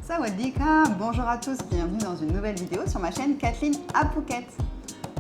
Sawadika, bonjour à tous, bienvenue dans une nouvelle vidéo sur ma chaîne Kathleen à Phuket.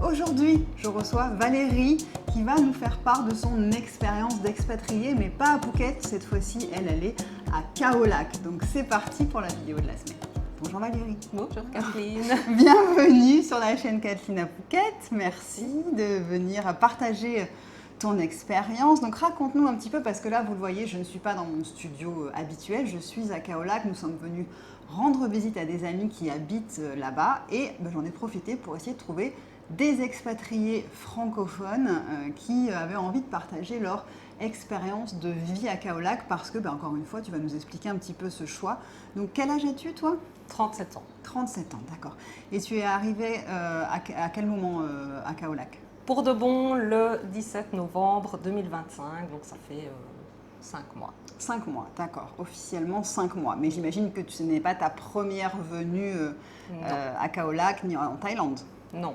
Aujourd'hui, je reçois Valérie qui va nous faire part de son expérience d'expatriée, mais pas à Phuket, cette fois-ci, elle est à Khao Lak. Donc c'est parti pour la vidéo de la semaine. Bonjour Valérie. Bonjour Kathleen. Bienvenue sur la chaîne Kathleen à Phuket. Merci de venir partager ton expérience. Donc raconte-nous un petit peu, parce que là, vous le voyez, je ne suis pas dans mon studio habituel, je suis à Khao Lak. Nous sommes venus rendre visite à des amis qui habitent là-bas et j'en ai profité pour essayer de trouver des expatriés francophones qui avaient envie de partager leur expérience de vie à Khao Lak, parce que, encore une fois, tu vas nous expliquer un petit peu ce choix. Donc, quel âge as-tu, toi ? 37 ans. 37 ans, d'accord. Et tu es arrivée à quel moment à Khao Lak ? Pour de bon, le 17 novembre 2025, donc ça fait 5 mois. 5 mois, d'accord. Officiellement 5 mois. Mais j'imagine que ce n'est pas ta première venue à Khao Lak ni en Thaïlande. Non,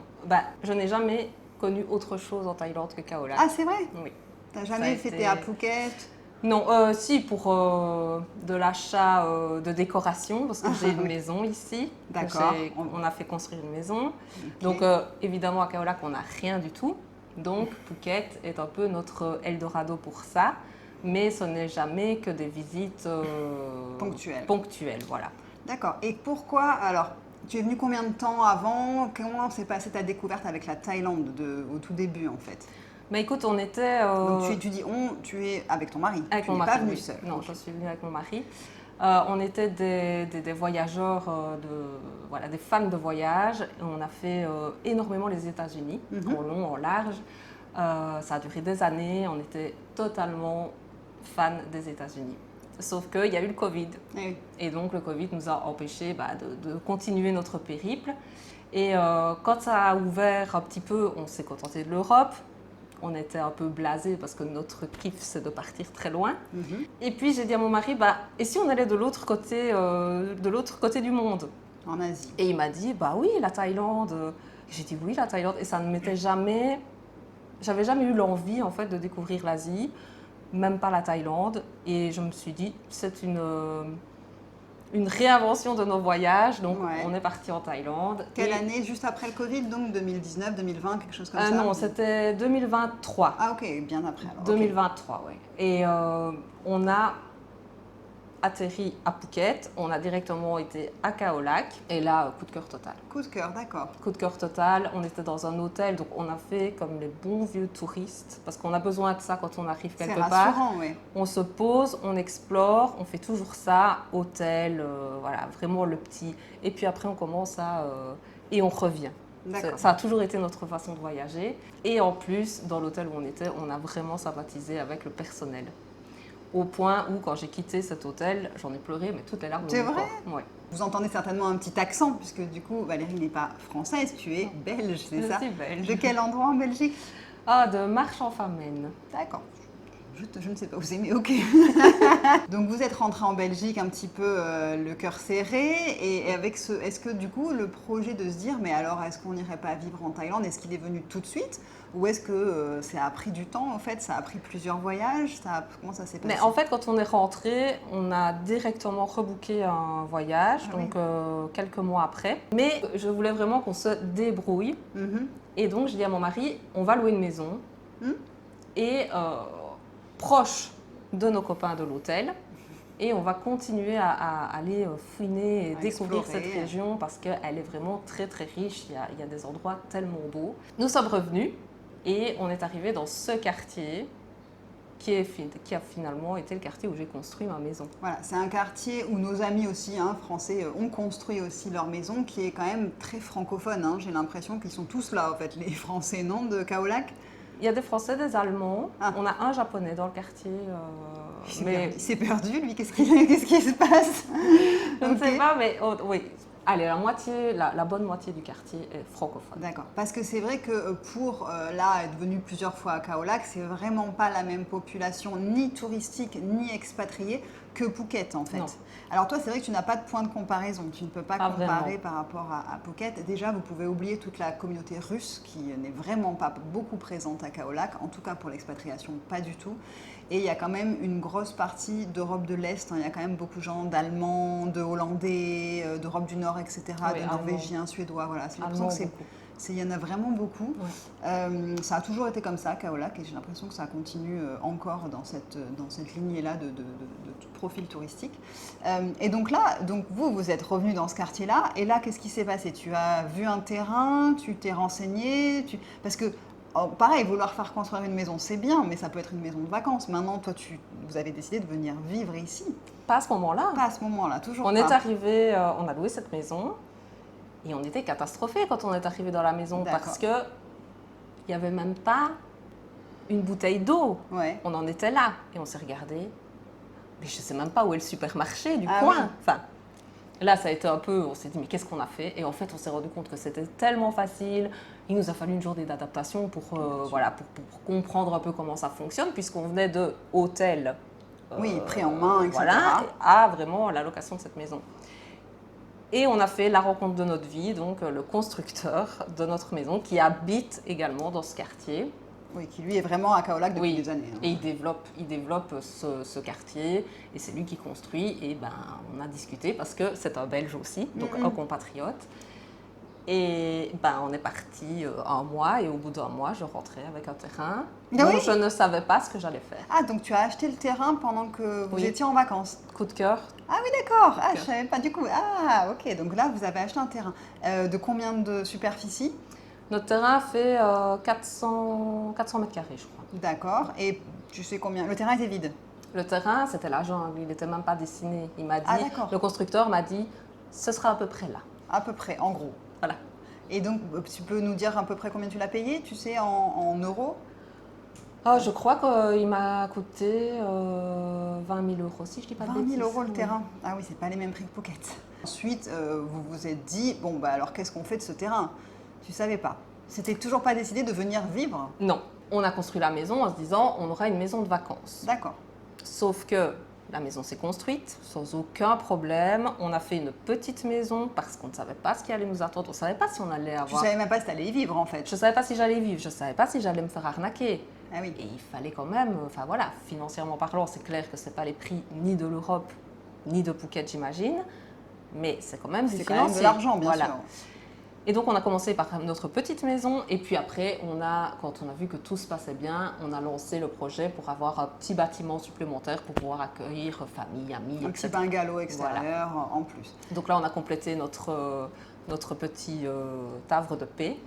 je n'ai jamais connu autre chose en Thaïlande que Khao Lak. Ah, c'est vrai ? Oui. T'as jamais été à Phuket ? Non, si, pour de l'achat de décoration, parce que j'ai une maison ici. D'accord. On a fait construire une maison. Okay. Donc, évidemment, à Khao Lak, on n'a rien du tout. Donc, Phuket est un peu notre Eldorado pour ça. Mais ce n'est jamais que des visites ponctuelles, voilà. D'accord. Et pourquoi, alors, tu es venue combien de temps avant ? Comment s'est passée ta découverte avec la Thaïlande au tout début, en fait ? Mais écoute, on était... Donc tu es avec ton mari. Avec tu mon n'es mari, pas venue oui. seule. Non, okay. Je suis venue avec mon mari. On était des voyageurs, des fans de voyage. On a fait énormément les États-Unis, en long, en large. Ça a duré des années. On était totalement fans des États-Unis. Sauf qu'il y a eu le Covid. Oui. Et donc, le Covid nous a empêchés de continuer notre périple. Et quand ça a ouvert un petit peu, on s'est contenté de l'Europe. On était un peu blasés parce que notre kiff, c'est de partir très loin. Et puis, j'ai dit à mon mari, et si on allait de l'autre côté du monde ? En Asie. Et il m'a dit, oui, la Thaïlande. J'ai dit oui, la Thaïlande. Et ça ne m'était jamais... J'avais jamais eu l'envie, en fait, de découvrir l'Asie, même pas la Thaïlande. Et je me suis dit, c'est une réinvention de nos voyages. Donc, on est parti en Thaïlande. Quelle année ? Juste après le Covid, donc 2019, 2020, quelque chose comme ça ? Non, c'était 2023. Ah, ok, bien après alors. 2023, oui. Et on a atterri à Phuket, on a directement été à Khao Lak. Et là, coup de cœur total. Coup de cœur, d'accord. Coup de cœur total. On était dans un hôtel, donc on a fait comme les bons vieux touristes, parce qu'on a besoin de ça quand on arrive quelque part. C'est rassurant, oui. On se pose, on explore, on fait toujours ça, hôtel, vraiment le petit. Et puis après, on commence et on revient. Ça a toujours été notre façon de voyager. Et en plus, dans l'hôtel où on était, on a vraiment sympathisé avec le personnel. Au point où, quand j'ai quitté cet hôtel, j'en ai pleuré, mais toutes les larmes de mon corps. C'est vrai ? Ouais. Vous entendez certainement un petit accent, puisque du coup, Valérie n'est pas française, tu es belge, c'est ça ? Je suis belge. De quel endroit en Belgique ? De Marche-en-Famenne. D'accord. Je ne sais pas où c'est, mais ok. Donc vous êtes rentré en Belgique un petit peu le cœur serré, et avec est-ce que du coup le projet de se dire, mais alors est-ce qu'on n'irait pas vivre en Thaïlande, est-ce qu'il est venu tout de suite, ou est-ce que ça a pris du temps en fait, ça a pris plusieurs voyages, comment ça s'est passé ? Mais en fait, quand on est rentré, on a directement rebooké un voyage, quelques mois après. Mais je voulais vraiment qu'on se débrouille, et donc je dis à mon mari, on va louer une maison, et proche de nos copains de l'hôtel, et on va continuer à aller fouiner et découvrir cette région, parce qu'elle est vraiment très très riche, il y a des endroits tellement beaux. Nous sommes revenus et on est arrivé dans ce quartier qui a finalement été le quartier où j'ai construit ma maison. Voilà, c'est un quartier où nos amis aussi, français, ont construit aussi leur maison, qui est quand même très francophone. J'ai l'impression qu'ils sont tous là, en fait, les Français, non, de Khao Lak ? Il y a des Français, des Allemands. On a un Japonais dans le quartier. Il s'est perdu, lui. Qu'est-ce qui se passe ? Je ne sais pas, mais oui. Allez, la bonne moitié du quartier est francophone. D'accord. Parce que c'est vrai que pour être venu plusieurs fois à Khao Lak, c'est vraiment pas la même population, ni touristique, ni expatriée, que Phuket en fait. Non. Alors toi, c'est vrai que tu n'as pas de point de comparaison. Tu ne peux pas comparer vraiment. par rapport à Phuket. Déjà, vous pouvez oublier toute la communauté russe qui n'est vraiment pas beaucoup présente à Khao Lak, en tout cas pour l'expatriation, pas du tout. Et il y a quand même une grosse partie d'Europe de l'Est. Il y a quand même beaucoup de gens d'Allemands, de Hollandais, d'Europe du Nord, etc., Oui, de Norvégiens, Suédois. Voilà, c'est l'impression que beaucoup. il y en a vraiment beaucoup. Ouais. Ça a toujours été comme ça, Khao Lak, et j'ai l'impression que ça continue encore dans cette lignée-là de profil touristique. Et donc là, vous êtes revenu dans ce quartier-là, et là, qu'est-ce qui s'est passé? Tu as vu un terrain, tu t'es renseigné, parce que pareil, vouloir faire construire une maison, c'est bien, mais ça peut être une maison de vacances. Maintenant, toi, vous avez décidé de venir vivre ici. Pas à ce moment-là. Pas à ce moment-là, toujours On pas. est arrivé, on a loué cette maison et on était catastrophés quand on est arrivé dans la maison parce que il n'y avait même pas une bouteille d'eau. Ouais. On en était là et on s'est regardé. Mais je ne sais même pas où est le supermarché du coin. Oui. Enfin, là, ça a été un peu, on s'est dit, mais qu'est-ce qu'on a fait? Et en fait, on s'est rendu compte que c'était tellement facile. Il nous a fallu une journée d'adaptation pour comprendre un peu comment ça fonctionne, puisqu'on venait de hôtel. Oui, pris en main, etc. Voilà, à vraiment la location de cette maison. Et on a fait la rencontre de notre vie, donc le constructeur de notre maison, qui habite également dans ce quartier. Oui, qui lui est vraiment à Khao Lak depuis des années. Et il développe ce quartier et c'est lui qui construit. Et ben, on a discuté parce que c'est un Belge aussi, donc un compatriote. Et ben, on est parti un mois et au bout d'un mois, je rentrais avec un terrain dont je ne savais pas ce que j'allais faire. Ah, donc tu as acheté le terrain pendant que vous étiez en vacances? Coup de cœur. Ah oui, d'accord. Ah, je ne savais pas du coup. Ah, ok. Donc là, vous avez acheté un terrain. De combien de superficie? Notre terrain fait 400 mètres carrés, je crois. D'accord. Et tu sais combien? Le terrain était vide? Le terrain, c'était la jungle, il n'était même pas dessiné. Il m'a dit, d'accord. Le constructeur m'a dit, ce sera à peu près là. À peu près, en gros. Voilà. Et donc, tu peux nous dire à peu près combien tu l'as payé, tu sais, en euros? Je crois qu'il m'a coûté 20 000 euros, si je dis pas de bêtises. 20 000 euros le terrain. Ah oui, c'est pas les mêmes prix que Phuket. Ensuite, vous vous êtes dit, bon, bah alors qu'est-ce qu'on fait de ce terrain? Tu savais pas. C'était toujours pas décidé de venir vivre? Non. On a construit la maison en se disant, on aura une maison de vacances. D'accord. Sauf que la maison s'est construite sans aucun problème. On a fait une petite maison parce qu'on ne savait pas ce qui allait nous attendre. On ne savait pas si on allait avoir... Tu savais même pas si tu allais y vivre en fait. Je ne savais pas si j'allais vivre. Je ne savais pas si j'allais me faire arnaquer. Ah oui. Et il fallait quand même... Enfin voilà, financièrement parlant, c'est clair que ce n'est pas les prix ni de l'Europe ni de Phuket, j'imagine. Mais c'est quand même du financier. C'est quand même de l'argent, bien sûr. Et donc on a commencé par notre petite maison et puis après, quand on a vu que tout se passait bien, on a lancé le projet pour avoir un petit bâtiment supplémentaire pour pouvoir accueillir famille, amis, un etc. petit bungalow extérieur en plus. Donc là, on a complété notre petit havre de paix.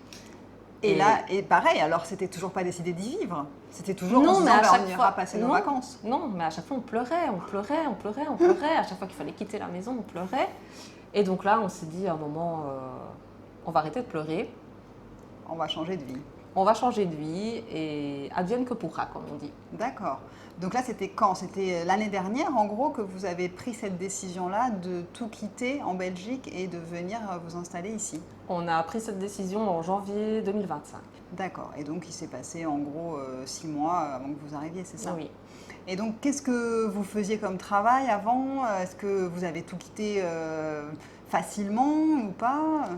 Et là, et pareil, alors c'était toujours pas décidé d'y vivre. C'était toujours non, en se mais disant, à chaque on ira fois, passer nos vacances. Non, mais à chaque fois on pleurait. À chaque fois qu'il fallait quitter la maison, on pleurait. Et donc là, on s'est dit à un moment, on va arrêter de pleurer. On va changer de vie. On va changer de vie et advienne que pourra, comme on dit. D'accord. Donc là, c'était quand? C'était l'année dernière, en gros, que vous avez pris cette décision-là de tout quitter en Belgique et de venir vous installer ici? On a pris cette décision en janvier 2025. D'accord. Et donc, il s'est passé en gros 6 mois avant que vous arriviez, c'est ça? Oui. Et donc, qu'est-ce que vous faisiez comme travail avant? Est-ce que vous avez tout quitté facilement ou pas?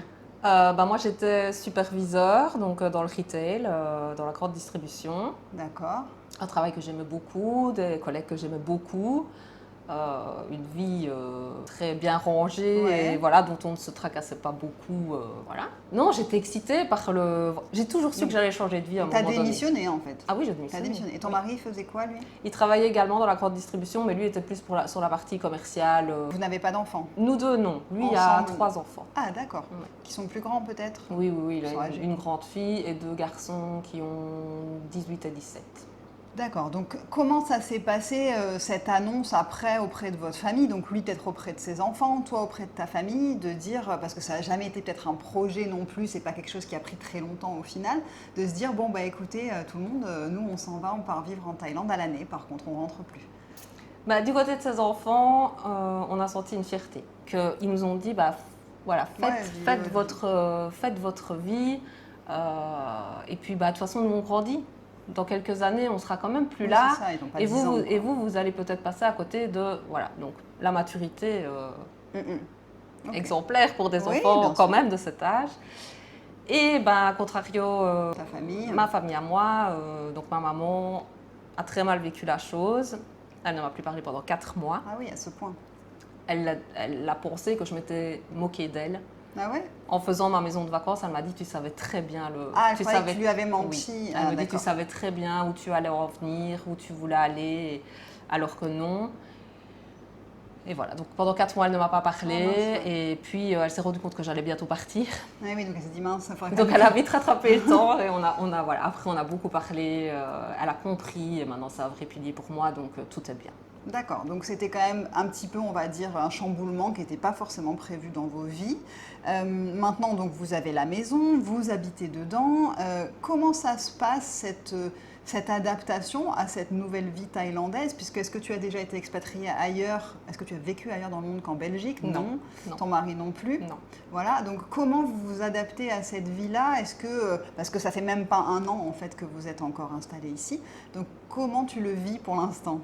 Moi, j'étais superviseur donc, dans le retail, dans la grande distribution. D'accord. Un travail que j'aimais beaucoup, des collègues que j'aimais beaucoup, une vie très bien rangée, et voilà, dont on ne se tracassait pas beaucoup. Voilà. Non, j'étais excitée par le... J'ai toujours su que j'allais changer de vie à un moment donné. Tu as démissionné en fait? Ah oui, j'ai démissionné. T'as démissionné. Et ton mari faisait quoi lui? Il travaillait également dans la grande distribution, mais lui était plus sur la partie commerciale. Vous n'avez pas d'enfants? Nous deux, non. Lui, il a 3 enfants. Ah d'accord. Ouais. Qui sont plus grands peut-être? Oui, il a une grande fille et 2 garçons qui ont 18 et 17. D'accord, donc comment ça s'est passé cette annonce après auprès de votre famille? Donc lui peut-être auprès de ses enfants, toi auprès de ta famille, de dire, parce que ça n'a jamais été peut-être un projet non plus, c'est pas quelque chose qui a pris très longtemps au final, de se dire bon bah écoutez tout le monde, nous on s'en va, on part vivre en Thaïlande à l'année, par contre on rentre plus. Du côté de ses enfants, on a senti une fierté, qu'ils nous ont dit voilà, faites votre vie, et puis de toute façon nous on grandit. dans quelques années, on sera quand même plus Oui, là. c'est ça, ils n'ont pas Et 10 ans, quoi. vous allez peut-être passer à côté de, voilà, donc la maturité Ok. exemplaire pour des Oui, enfants bien quand sûr. même de cet âge. Et ben, à contrario, Ta famille. ma famille à moi, donc ma maman a très mal vécu la chose. Elle ne m'a plus parlé pendant 4 mois. Ah oui, à ce point. Elle a pensé que je m'étais moquée d'elle. Ah ouais? En faisant ma maison de vacances, elle m'a dit tu savais très bien le. Ah, elle tu croyait savais, que tu lui avais oui. menti. Elle Ah, me dit tu d'accord. savais très bien où tu allais en venir, où tu voulais aller, alors que non. Et voilà, donc pendant 4 mois, elle ne m'a pas parlé. Oh, mince, ouais. Et puis, elle s'est rendue compte que j'allais bientôt partir. Ah oui, donc elle s'est dit mince, il faudrait Donc, quand elle même a vite rattrapé le temps. Et voilà. Après, on a beaucoup parlé. Elle a compris. Et maintenant, c'est un vrai pilier pour moi. Donc, tout est bien. D'accord, donc c'était quand même un petit peu, on va dire, un chamboulement qui n'était pas forcément prévu dans vos vies. Maintenant, donc, vous avez la maison, vous habitez dedans. Comment ça se passe, cette adaptation à cette nouvelle vie thaïlandaise? Puisque est-ce que tu as déjà été expatriée ailleurs? Est-ce que tu as vécu ailleurs dans le monde qu'en Belgique? Non. Ton mari non plus? Non. Voilà, donc comment vous vous adaptez à cette vie-là? Est-ce que, parce que ça fait même pas un an en fait que vous êtes encore installé ici, donc comment tu le vis pour l'instant?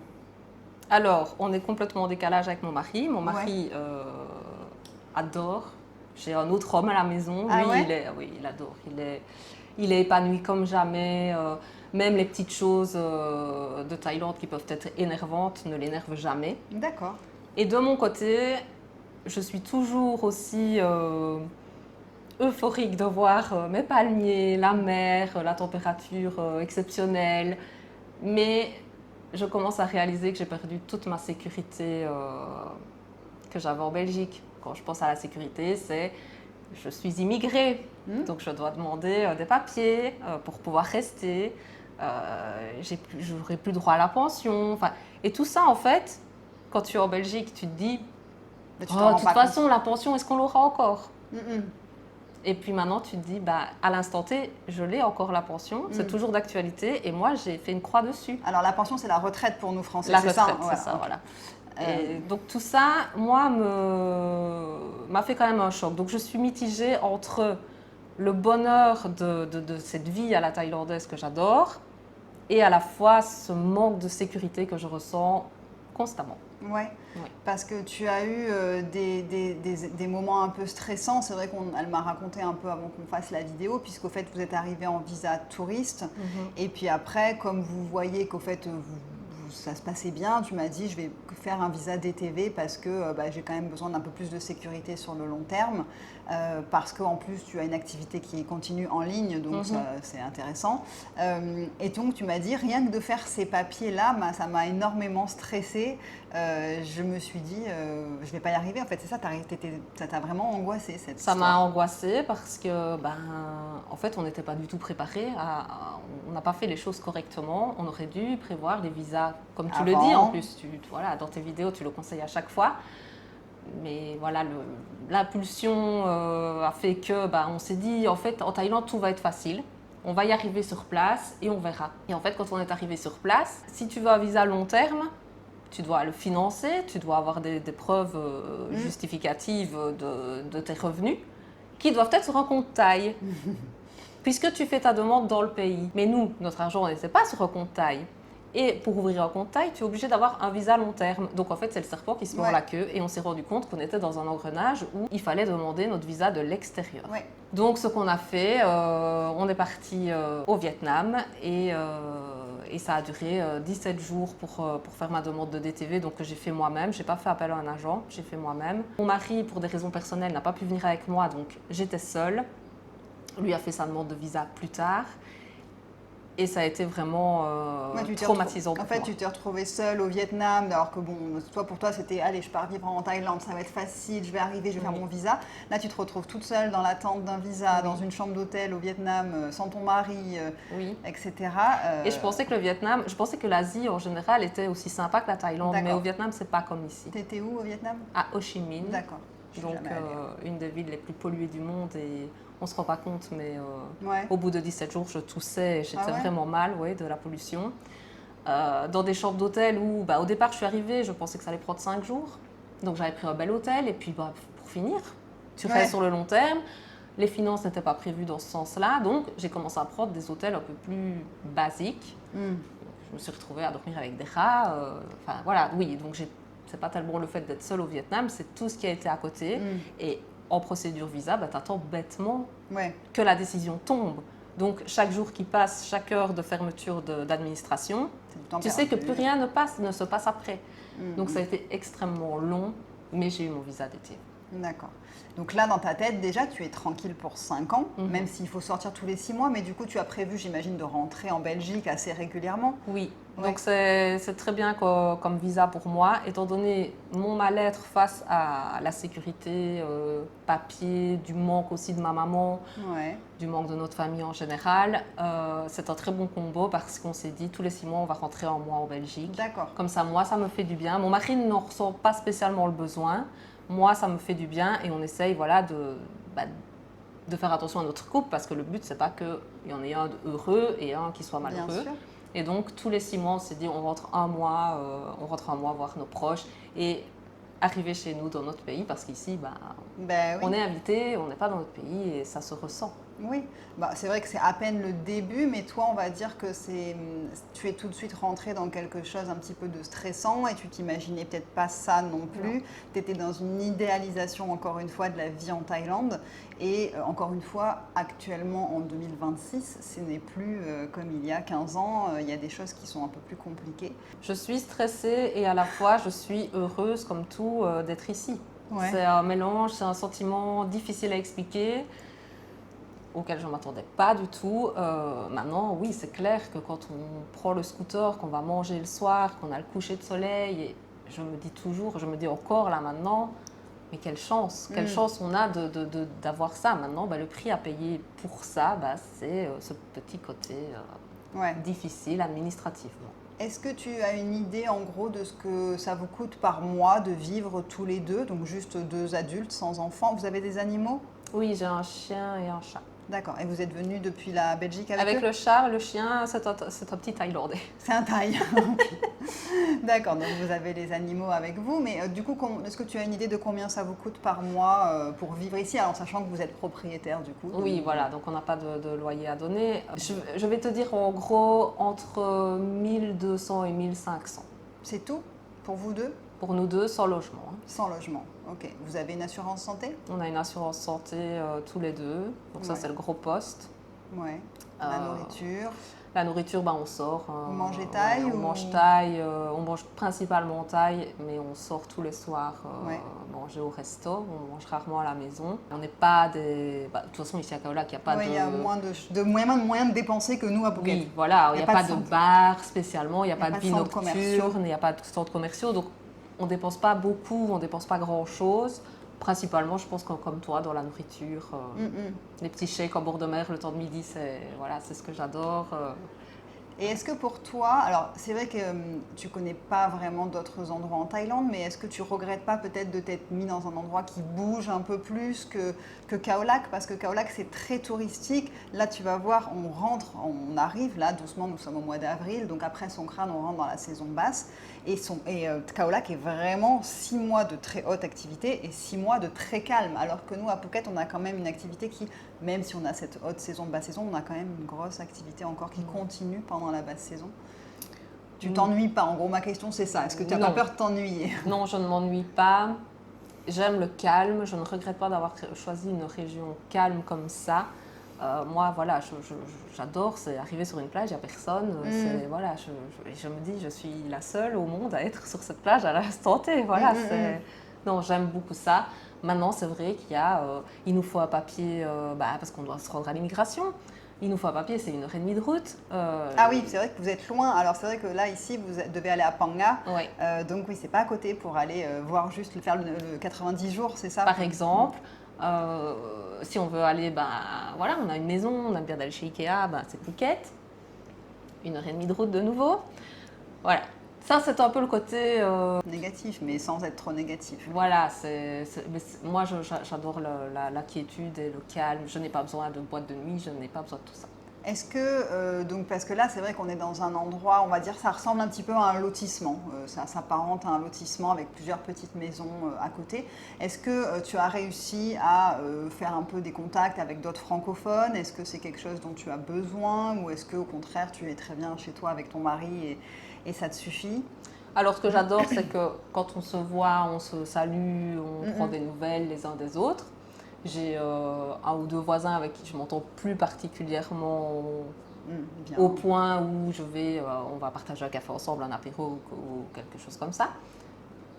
Alors, on est complètement en décalage avec mon mari. Mon mari Ouais. adore. J'ai un autre homme à la maison. Ah Lui, ouais? il adore. Il est épanoui comme jamais. Même les petites choses de Thaïlande qui peuvent être énervantes ne l'énervent jamais. D'accord. Et de mon côté, je suis toujours aussi euphorique de voir mes palmiers, la mer, la température exceptionnelle. Mais je commence à réaliser que j'ai perdu toute ma sécurité que j'avais en Belgique. Quand je pense à la sécurité, c'est je suis immigrée, donc je dois demander des papiers pour pouvoir rester. J'aurai plus droit à la pension. Enfin, et tout ça, en fait, quand tu es en Belgique, tu te dis, Mais tu oh, t'en de rends toute pas façon, compte. la pension, est-ce qu'on l'aura encore? Mm, mm. Et puis maintenant, tu te dis, bah, à l'instant T, je l'ai encore la pension, c'est toujours d'actualité, et moi, j'ai fait une croix dessus. Alors la pension, c'est la retraite pour nous Français, La c'est retraite, ça? c'est ça, Ok. voilà. Et donc tout ça, moi, m'a fait quand même un choc. Donc je suis mitigée entre le bonheur de cette vie à la thaïlandaise que j'adore, et à la fois ce manque de sécurité que je ressens constamment. Ouais, Oui. parce que tu as eu des moments un peu stressants. C'est vrai qu'elle m'a raconté un peu avant qu'on fasse la vidéo, puisqu'au fait, vous êtes arrivé en visa touriste. Et puis après, comme vous voyez qu'au fait, ça se passait bien, tu m'as dit, je vais faire un visa DTV parce que j'ai quand même besoin d'un peu plus de sécurité sur le long terme. Parce qu'en plus, tu as une activité qui continue en ligne, donc c'est intéressant. Et donc, tu m'as dit, rien que de faire ces papiers-là, ça m'a énormément stressée. Je me suis dit, je ne vais pas y arriver. En fait, c'est ça, ça t'a vraiment angoissé cette Ça histoire. m'a angoissée parce que, en fait, on n'était pas du tout préparé. On n'a pas fait les choses correctement. On aurait dû prévoir les visas, comme tu le dis en plus. Voilà, dans tes vidéos, tu le conseilles à chaque fois. Mais voilà, l'impulsion a fait que, on s'est dit, en fait, en Thaïlande, tout va être facile. On va y arriver sur place et on verra. Et en fait, quand on est arrivé sur place, si tu veux un visa long terme, tu dois le financer, tu dois avoir des preuves justificatives de tes revenus qui doivent être sur un compte Thaï. Puisque tu fais ta demande dans le pays. Mais nous, notre argent n'était pas sur un compte Thaï. Et pour ouvrir un compte Thaï, tu es obligé d'avoir un visa long terme. Donc en fait, c'est le serpent qui se mord la queue. Et on s'est rendu compte qu'on était dans un engrenage où il fallait demander notre visa de l'extérieur. Ouais. Donc ce qu'on a fait, on est parti au Vietnam et ça a duré 17 jours pour faire ma demande de DTV. Donc que j'ai fait moi-même. Je n'ai pas fait appel à un agent, j'ai fait moi-même. Mon mari, pour des raisons personnelles, n'a pas pu venir avec moi, donc j'étais seule. Lui a fait sa demande de visa plus tard. Et ça a été vraiment traumatisant pour moi. En fait, tu t'es retrouvée seule au Vietnam, alors que bon, pour toi, c'était allez, je pars vivre en Thaïlande, ça va être facile, je vais arriver, je vais faire mon visa. Là, tu te retrouves toute seule dans l'attente d'un visa, dans une chambre d'hôtel au Vietnam, sans ton mari, etc. Et je pensais que je pensais que l'Asie en général était aussi sympa que la Thaïlande, mais au Vietnam, c'est pas comme ici. T'étais où au Vietnam? À Ho Chi Minh. D'accord. Donc une des villes les plus polluées du monde et on ne se rend pas compte, mais Ouais. au bout de 17 jours, je toussais et j'étais vraiment mal de la pollution. Dans des chambres d'hôtel où, au départ, je suis arrivée, je pensais que ça allait prendre 5 jours. Donc j'avais pris un bel hôtel et puis pour finir, tu restes sur le long terme. Les finances n'étaient pas prévues dans ce sens-là, donc j'ai commencé à prendre des hôtels un peu plus basiques. Je me suis retrouvée à dormir avec des rats. Enfin voilà, oui, donc c'est pas tellement le fait d'être seule au Vietnam, c'est tout ce qui a été à côté. Et en procédure visa, tu attends bêtement que la décision tombe. Donc chaque jour qui passe, chaque heure de fermeture d'administration, tu sais que plus rien ne se passe après. Donc ça a été extrêmement long, mais j'ai eu mon visa d'été. D'accord. Donc là, dans ta tête, déjà, tu es tranquille pour 5 ans, même s'il faut sortir tous les 6 mois, mais du coup, tu as prévu, j'imagine, de rentrer en Belgique assez régulièrement. Oui, donc c'est très bien comme visa pour moi, étant donné mon mal-être face à la sécurité, papier, du manque aussi de ma maman, du manque de notre famille en général. C'est un très bon combo parce qu'on s'est dit, tous les 6 mois, on va rentrer un mois en Belgique. D'accord. Comme ça, moi, ça me fait du bien. Mon mari n'en ressent pas spécialement le besoin. Moi, ça me fait du bien et on essaye de faire attention à notre couple parce que le but, c'est pas qu'il y en ait un heureux et un qui soit malheureux. Bien sûr. Et donc, tous les 6 mois, on s'est dit, on rentre un mois voir nos proches et arriver chez nous dans notre pays parce qu'ici, on est invité, on n'est pas dans notre pays et ça se ressent. Oui, c'est vrai que c'est à peine le début, mais toi, on va dire que tu es tout de suite rentré dans quelque chose un petit peu de stressant et tu t'imaginais peut-être pas ça non plus. Tu étais dans une idéalisation, encore une fois, de la vie en Thaïlande. Et encore une fois, actuellement, en 2026, ce n'est plus comme il y a 15 ans. Il y a des choses qui sont un peu plus compliquées. Je suis stressée et à la fois, je suis heureuse, comme tout, d'être ici. C'est un mélange, c'est un sentiment difficile à expliquer, auquel je ne m'attendais pas du tout. Maintenant, oui, c'est clair que quand on prend le scooter, qu'on va manger le soir, qu'on a le coucher de soleil, et je me dis encore là maintenant, mais quelle chance on a d'avoir ça. Maintenant, le prix à payer pour ça, c'est ce petit côté difficile administrativement. Est-ce que tu as une idée en gros de ce que ça vous coûte par mois de vivre tous les deux, donc juste 2 adultes sans enfants? Vous avez des animaux? Oui, j'ai un chien et un chat. D'accord. Et vous êtes venu depuis la Belgique avec eux? Le chat, le chien, c'est un petit Thaïlandais. C'est un Thaï. D'accord, donc vous avez les animaux avec vous. Mais du coup, est-ce que tu as une idée de combien ça vous coûte par mois pour vivre ici, alors sachant que vous êtes propriétaire du coup? Oui, voilà, donc on n'a pas de loyer à donner. Je vais te dire en gros entre 1200 et 1500. C'est tout pour vous deux? Pour nous deux, sans logement. Sans logement, ok. Vous avez une assurance santé? On a une assurance santé tous les deux, donc ça c'est le gros poste. Ouais. La nourriture? La nourriture, on sort. Vous mangez thaï? On mange thaï, on mange principalement thaï, mais on sort tous les soirs manger au resto, on mange rarement à la maison. On n'est pas des... de toute façon, ici à Khao Lak, il n'y a pas de... il y a moins de dépenser que nous à Phuket. Oui, voilà, il n'y a pas de bar spécialement, il n'y a pas de vie nocturne, il n'y a pas de centres commerciaux, donc on ne dépense pas beaucoup, on ne dépense pas grand-chose. Principalement, je pense que comme toi, dans la nourriture, les petits shakes en bord de mer le temps de midi, c'est ce que j'adore. Et est-ce que pour toi, alors c'est vrai que tu ne connais pas vraiment d'autres endroits en Thaïlande, mais est-ce que tu ne regrettes pas peut-être de t'être mis dans un endroit qui bouge un peu plus que Khao Lak? Parce que Khao Lak, c'est très touristique. Là, tu vas voir, on arrive, là, doucement, nous sommes au mois d'avril, donc après Songkran, on rentre dans la saison basse. Et Khao Lak est vraiment 6 mois de très haute activité et 6 mois de très calme. Alors que nous, à Phuket, on a quand même une activité qui, même si on a cette haute saison, basse saison, on a quand même une grosse activité encore qui continue pendant la basse saison. Tu t'ennuies pas? En gros, ma question, c'est ça. Est-ce que tu n'as pas peur de t'ennuyer? Non, je ne m'ennuie pas. J'aime le calme. Je ne regrette pas d'avoir choisi une région calme comme ça. Moi, voilà, j'adore, c'est arriver sur une plage, il n'y a personne. Voilà, je me dis, je suis la seule au monde à être sur cette plage à l'instant T. Voilà, non, j'aime beaucoup ça. Maintenant, c'est vrai il nous faut un papier, parce qu'on doit se rendre à l'immigration. Il nous faut un papier, c'est 1h30 de route. Ah oui, c'est vrai que vous êtes loin. Alors c'est vrai que là, ici, vous devez aller à Phang Nga. Oui. Donc oui, c'est pas à côté pour aller voir juste faire le 90 jours, c'est ça? Par exemple. Si on veut aller, voilà, on a une maison, on aime bien d'aller chez Ikea, c'est Phuket. 1h30 de route de nouveau. Voilà. Ça, c'est un peu le côté... négatif, mais sans être trop négatif. Voilà, moi, j'adore la quiétude et le calme. Je n'ai pas besoin de boîte de nuit, je n'ai pas besoin de tout ça. Est-ce que, donc parce que là c'est vrai qu'on est dans un endroit, on va dire ça ressemble un petit peu à un lotissement, ça s'apparente à un lotissement avec plusieurs petites maisons à côté. Est-ce que tu as réussi à faire un peu des contacts avec d'autres francophones? Est-ce que c'est quelque chose dont tu as besoin ou est-ce qu'au contraire tu es très bien chez toi avec ton mari et ça te suffit? Alors, ce que j'adore, c'est que quand on se voit, on se salue, on prend des nouvelles les uns des autres. J'ai un ou deux voisins avec qui je m'entends plus particulièrement au point où on va partager un café ensemble, un apéro ou quelque chose comme ça.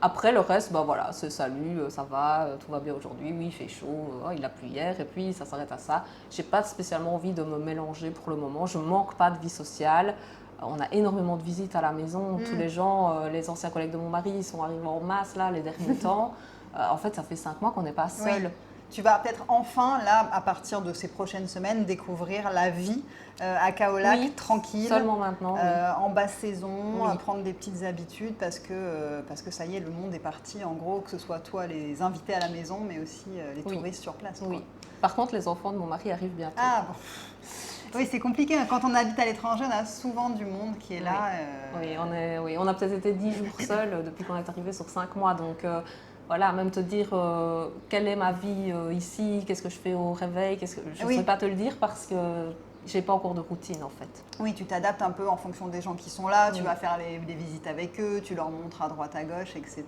Après, le reste, ben voilà, c'est salut, ça va, tout va bien aujourd'hui, oui, il fait chaud, il a plu hier, et puis ça s'arrête à ça. J'ai pas spécialement envie de me mélanger pour le moment, je manque pas de vie sociale. On a énormément de visites à la maison, tous les gens, les anciens collègues de mon mari, ils sont arrivés en masse là, les derniers temps. En fait, ça fait 5 mois qu'on n'est pas seuls. Oui. Tu vas peut-être enfin, là, à partir de ces prochaines semaines, découvrir la vie à Kaolack, tranquille. Seulement maintenant. En basse saison, prendre des petites habitudes parce que ça y est, le monde est parti, en gros, que ce soit toi, les invités à la maison, mais aussi les touristes sur place. Oui. Par contre, les enfants de mon mari arrivent bientôt. Ah bon. Oui, c'est compliqué. Quand on habite à l'étranger, on a souvent du monde qui est là. Oui, on a peut-être été 10 jours seuls depuis qu'on est arrivé sur 5 mois. Donc voilà, même te dire quelle est ma vie ici, qu'est-ce que je fais au réveil, je ne sais pas te le dire parce que j'ai pas encore de routine en fait. Oui, tu t'adaptes un peu en fonction des gens qui sont là, tu vas faire les visites avec eux, tu leur montres à droite à gauche, etc.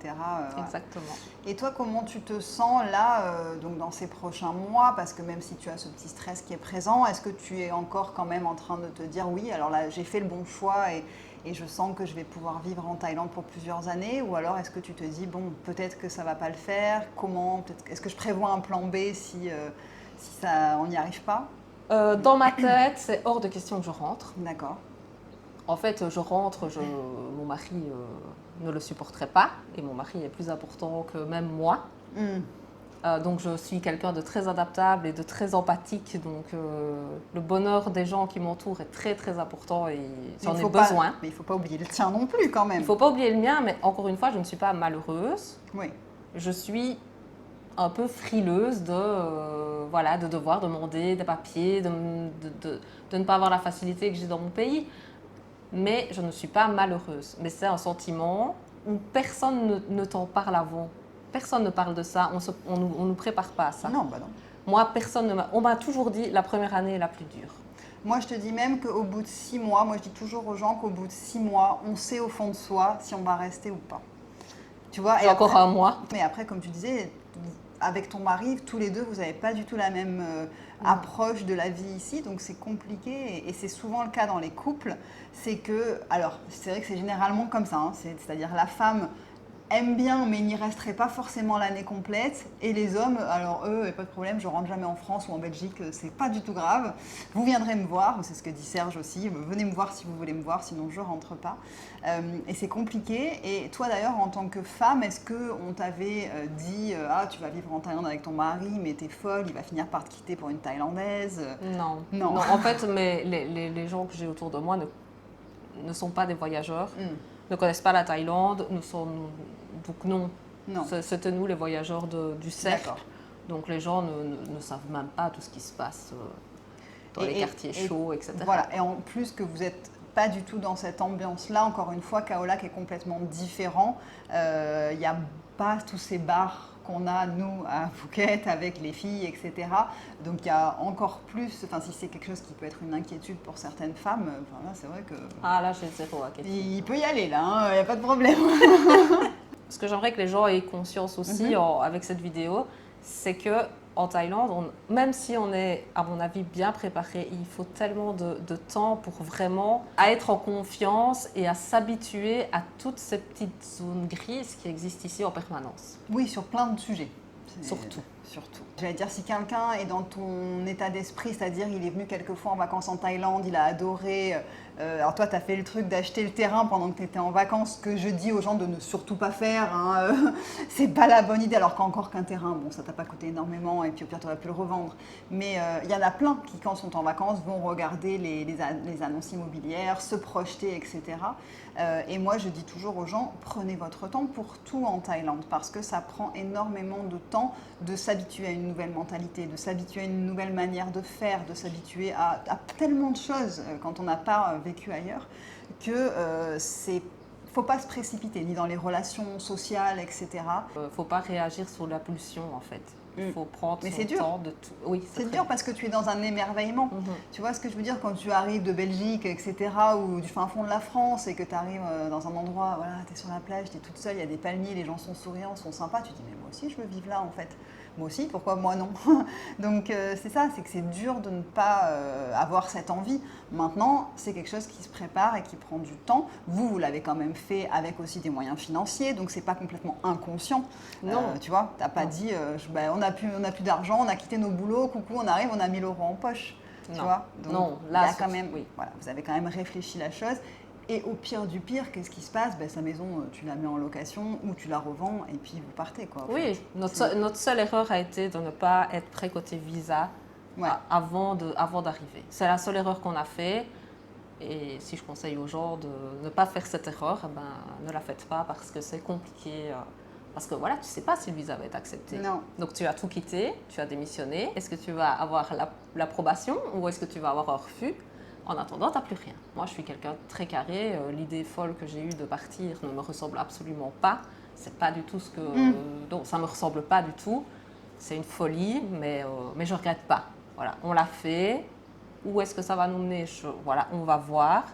Exactement. Et toi, comment tu te sens là, donc dans ces prochains mois? Parce que même si tu as ce petit stress qui est présent, est-ce que tu es encore quand même en train de te dire oui, alors là j'ai fait le bon choix et je sens que je vais pouvoir vivre en Thaïlande pour plusieurs années? Ou alors est-ce que tu te dis bon, peut-être que ça va pas le faire, est-ce que je prévois un plan B si on n'y arrive pas? Dans ma tête, c'est hors de question que je rentre. D'accord. En fait, je rentre, mon mari ne le supporterait pas, et mon mari est plus important que même moi. Donc je suis quelqu'un de très adaptable et de très empathique, donc le bonheur des gens qui m'entourent est très très important et j'en ai besoin. Mais il ne faut pas oublier le tien non plus quand même. Il ne faut pas oublier le mien, mais encore une fois, je ne suis pas malheureuse. Oui. Je suis un peu frileuse de devoir demander des papiers, de ne pas avoir la facilité que j'ai dans mon pays. Mais je ne suis pas malheureuse. Mais c'est un sentiment où personne ne t'en parle avant. Personne ne parle de ça. On nous prépare pas à ça. Non, bah non. Moi, on m'a toujours dit la première année est la plus dure. Moi, je te dis même qu'au bout de 6 mois, moi je dis toujours aux gens qu'au bout de 6 mois, on sait au fond de soi si on va rester ou pas. Tu vois, et encore un mois. Mais après, comme tu disais, avec ton mari, tous les deux, vous n'avez pas du tout la même approche de la vie ici, donc c'est compliqué et c'est souvent le cas dans les couples. C'est que, alors c'est vrai que c'est généralement comme ça, c'est-à-dire la femme aime bien mais n'y resterait pas forcément l'année complète et les hommes, alors eux, pas de problème, je rentre jamais en France ou en Belgique, c'est pas du tout grave, vous viendrez me voir, c'est ce que dit Serge aussi, venez me voir si vous voulez me voir, sinon je rentre pas. Et c'est compliqué. Et toi d'ailleurs en tant que femme, est-ce qu'on t'avait dit ah tu vas vivre en Thaïlande avec ton mari mais t'es folle, il va finir par te quitter pour une Thaïlandaise? Non. En fait les gens que j'ai autour de moi ne sont pas des voyageurs, ne connaissent pas la Thaïlande, donc non. C'était nous les voyageurs du cercle. Donc les gens ne savent même pas tout ce qui se passe dans les quartiers chauds, etc. Voilà, et en plus que vous n'êtes pas du tout dans cette ambiance-là, encore une fois, Kaolack est complètement différent. Il n'y a pas tous ces bars qu'on a, nous, à Phuket, avec les filles, etc. Donc il y a encore plus, si c'est quelque chose qui peut être une inquiétude pour certaines femmes, là c'est vrai que... Ah là, j'ai zéro inquiétude. Il peut y aller là, il n'y a pas de problème. Ce que j'aimerais que les gens aient conscience aussi avec cette vidéo, c'est que en Thaïlande, même si on est, à mon avis, bien préparé, il faut tellement de temps pour vraiment être en confiance et à s'habituer à toutes ces petites zones grises qui existent ici en permanence. Oui, sur plein de sujets. Surtout. J'allais dire, si quelqu'un est dans ton état d'esprit, c'est-à-dire il est venu quelques fois en vacances en Thaïlande, il a adoré, alors toi tu as fait le truc d'acheter le terrain pendant que tu étais en vacances, que je dis aux gens de ne surtout pas faire, c'est pas la bonne idée, alors qu'encore qu'un terrain, bon ça t'a pas coûté énormément et puis au pire tu aurais pu le revendre, mais il y en a plein qui quand sont en vacances vont regarder les annonces immobilières, se projeter, etc. Et moi je dis toujours aux gens, prenez votre temps pour tout en Thaïlande, parce que ça prend énormément de temps de s'habituer s'habituer à une nouvelle mentalité, de s'habituer à une nouvelle manière de faire, de s'habituer à tellement de choses quand on n'a pas vécu ailleurs, que faut pas se précipiter, ni dans les relations sociales, etc. Faut pas réagir sur la pulsion en fait. Il faut prendre son temps de tout. Oui, c'est dur parce que tu es dans un émerveillement. Tu vois ce que je veux dire quand tu arrives de Belgique, etc., ou du fin fond de la France et que tu arrives dans un endroit, voilà, tu es sur la plage, tu es toute seule, il y a des palmiers, les gens sont souriants, sont sympas, tu te dis mais moi aussi je veux vivre là en fait. Moi aussi, pourquoi moi non? Donc c'est ça, c'est que c'est dur de ne pas avoir cette envie. Maintenant, c'est quelque chose qui se prépare et qui prend du temps. Vous l'avez quand même fait avec aussi des moyens financiers, donc c'est pas complètement inconscient. Non. Tu vois, t'as pas dit on n'a plus d'argent, on a quitté nos boulots, coucou, on arrive, on a 1000 € en poche. Tu vois? Donc, non, là, quand même, voilà, vous avez quand même réfléchi la chose. Et au pire du pire, qu'est-ce qui se passe? Sa maison, tu la mets en location ou tu la revends et puis vous partez. Quoi, oui, notre seule erreur a été de ne pas être prêt côté visa avant d'arriver. C'est la seule erreur qu'on a fait. Et si je conseille aux gens de ne pas faire cette erreur, ne la faites pas parce que c'est compliqué. Parce que voilà, tu ne sais pas si le visa va être accepté. Non. Donc tu as tout quitté, tu as démissionné. Est-ce que tu vas avoir l'approbation ou est-ce que tu vas avoir un refus? En attendant, tu n'as plus rien. Moi, je suis quelqu'un de très carré. L'idée folle que j'ai eue de partir ne me ressemble absolument pas. C'est pas du tout ce que... Donc, ça ne me ressemble pas du tout. C'est une folie, mais je ne regrette pas. Voilà, on l'a fait. Où est-ce que ça va nous mener? Voilà, on va voir.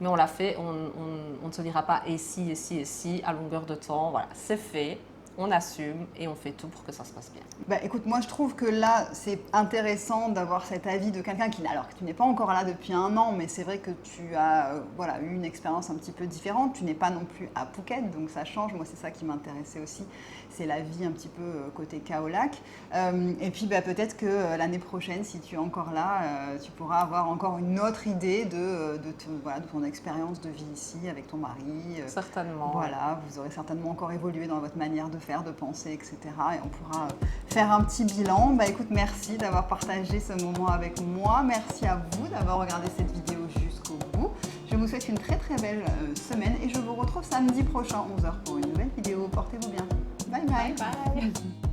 Mais on l'a fait. On ne se dira pas et si à longueur de temps. Voilà, c'est fait. On assume et on fait tout pour que ça se passe bien. Écoute, moi je trouve que là c'est intéressant d'avoir cet avis de quelqu'un qui, alors que tu n'es pas encore là depuis 1 an, mais c'est vrai que tu as eu une expérience un petit peu différente. Tu n'es pas non plus à Phuket, donc ça change. Moi c'est ça qui m'intéressait aussi, c'est la vie un petit peu côté Khao-Lak. Et puis peut-être que l'année prochaine, si tu es encore là, tu pourras avoir encore une autre idée de ton expérience de vie ici avec ton mari. Certainement. Voilà, vous aurez certainement encore évolué dans votre manière de faire, de penser, etc. Et on pourra faire un petit bilan. Écoute, merci d'avoir partagé ce moment avec moi. Merci à vous d'avoir regardé cette vidéo jusqu'au bout. Je vous souhaite une très très belle semaine et je vous retrouve samedi prochain 11h pour une nouvelle vidéo. Portez-vous bien. Bye bye. Bye bye.